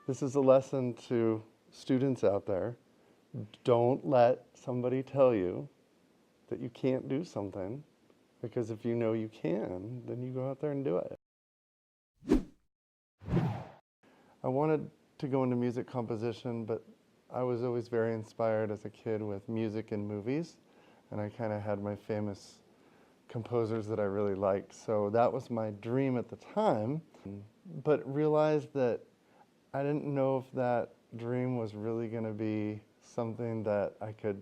This is a lesson to students out there. Don't let somebody tell you that you can't do something, because if you know you can, then you go out there and do it. I wanted to go into music composition, but I was always very inspired as a kid with music and movies, and I kind of had my famous composers that I really liked. So that was my dream at the time, but realized that I didn't know if that dream was really going to be something that I could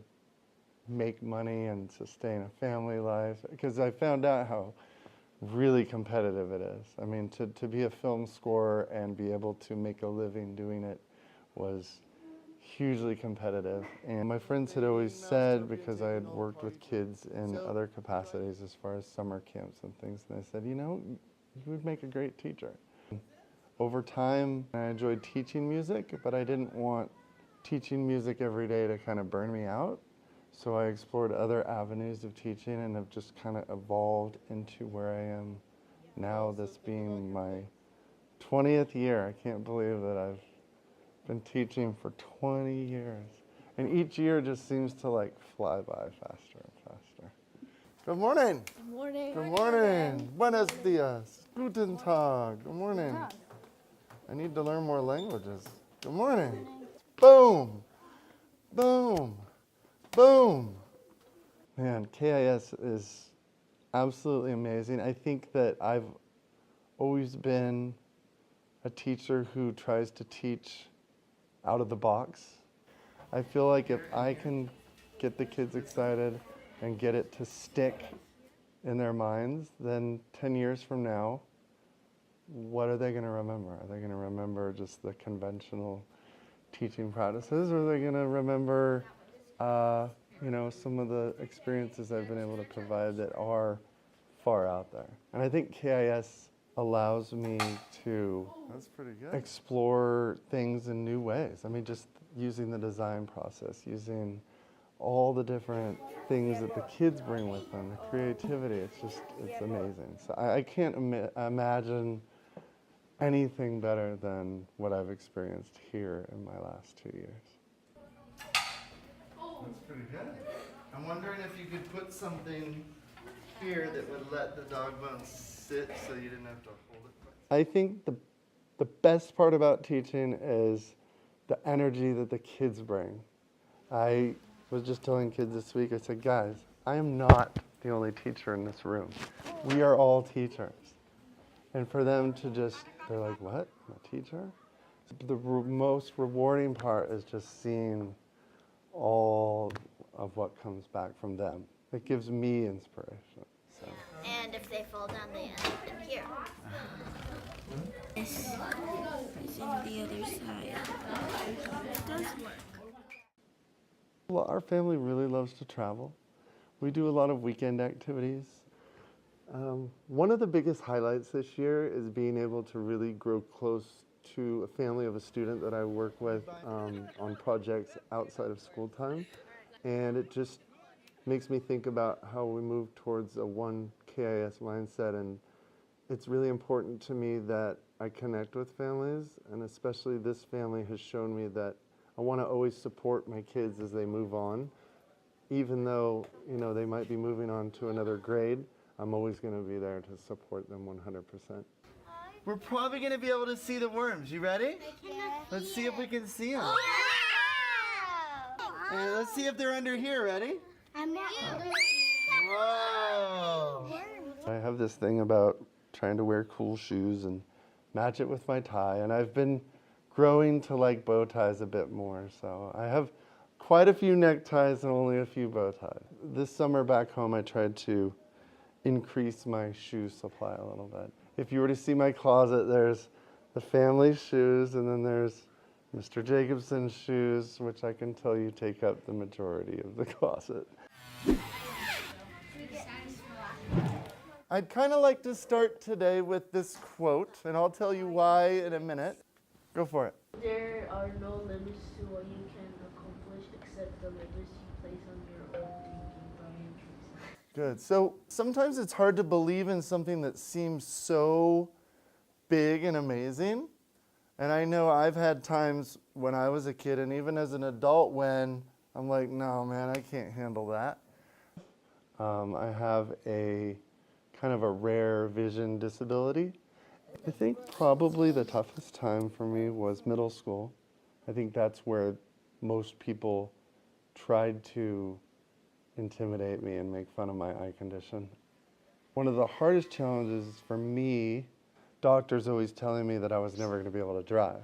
make money and sustain a family life, because I found out how really competitive it is. I mean, to be a film scorer and be able to make a living doing it was hugely competitive. And my friends had always said, because I had worked with kids in other capacities as far as summer camps and things, and they said, you know, you would make a great teacher. Over time, I enjoyed teaching music, but I didn't want teaching music every day to kind of burn me out. So I explored other avenues of teaching and have just kind of evolved into where I am now, this being my 20th year. I can't believe that I've been teaching for 20 years. And each year just seems to like fly by faster and faster. Good morning. Good morning. Good morning. Buenos dias. Guten Tag. Good morning. I need to learn more languages. Good morning. Boom. Boom. Boom. Man, KIS is absolutely amazing. I think that I've always been a teacher who tries to teach out of the box. I feel like if I can get the kids excited and get it to stick in their minds, then 10 years from now, what are they going to remember? Are they going to remember just the conventional teaching practices, or are they going to remember you know, some of the experiences I've been able to provide that are far out there? And I think KIS allows me to explore things in new ways. I mean, just using the design process, using all the different things that the kids bring with them, the creativity, it's amazing. So I can't imagine anything better than what I've experienced here in my last 2 years. That's pretty good. I'm wondering if you could put something here that would let the dog bones sit so you didn't have to hold it. I think the best part about teaching is the energy that the kids bring. I was just telling kids this week, I said, guys, I am not the only teacher in this room. We are all teachers. And for them to just, they're like, what, I'm a teacher? The most rewarding part is just seeing all of what comes back from them. It gives me inspiration. So. And if they fall down, they end up in here. This is in the other side. It does work. Well, our family really loves to travel. We do a lot of weekend activities. One of the biggest highlights this year is being able to really grow close to a family of a student that I work with on projects outside of school time. And it just makes me think about how we move towards a one KIS mindset. And it's really important to me that I connect with families, and especially this family has shown me that I want to always support my kids as they move on. Even though, you know, they might be moving on to another grade, I'm always going to be there to support them 100%. We're probably going to be able to see the worms. You ready? Let's see if we can see them. Hey, let's see if they're under here. Ready? I'm not. Whoa! I have this thing about trying to wear cool shoes and match it with my tie, and I've been growing to like bow ties a bit more. So I have quite a few neckties and only a few bow ties. This summer back home, I tried to increase my shoe supply a little bit. If you were to see my closet, there's the family shoes, and then there's Mr. Jacobsen's shoes, which I can tell you take up the majority of the closet. I'd kind of like to start today with this quote, and I'll tell you why in a minute. Go for it. There are no limits to what you can accomplish except the limits you place on your own thinking. Brian Tracy. Good. So sometimes it's hard to believe in something that seems so big and amazing And I know I've had times when I was a kid and even as an adult when I'm like, no, man, I can't handle that. I have a kind of a rare vision disability. I think probably the toughest time for me was middle school. I think that's where most people tried to intimidate me and make fun of my eye condition. One of the hardest challenges for me, doctors always telling me that I was never going to be able to drive,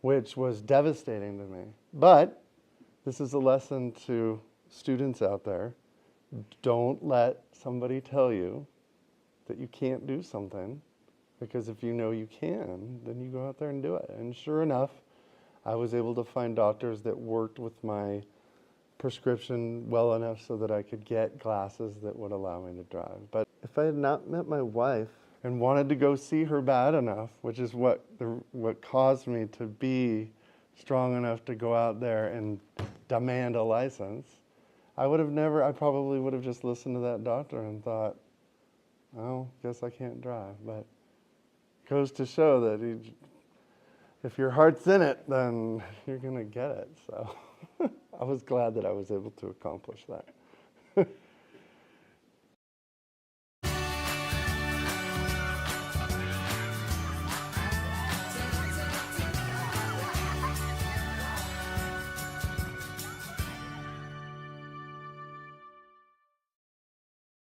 which was devastating to me. But this is a lesson to students out there. Don't let somebody tell you that you can't do something, because if you know you can, then you go out there and do it. And sure enough, I was able to find doctors that worked with my prescription well enough so that I could get glasses that would allow me to drive. But if I had not met my wife and wanted to go see her bad enough, which is what caused me to be strong enough to go out there and demand a license, I probably would have just listened to that doctor and thought, oh, guess I can't drive. But it goes to show that if your heart's in it, then you're going to get it. So I was glad that I was able to accomplish that.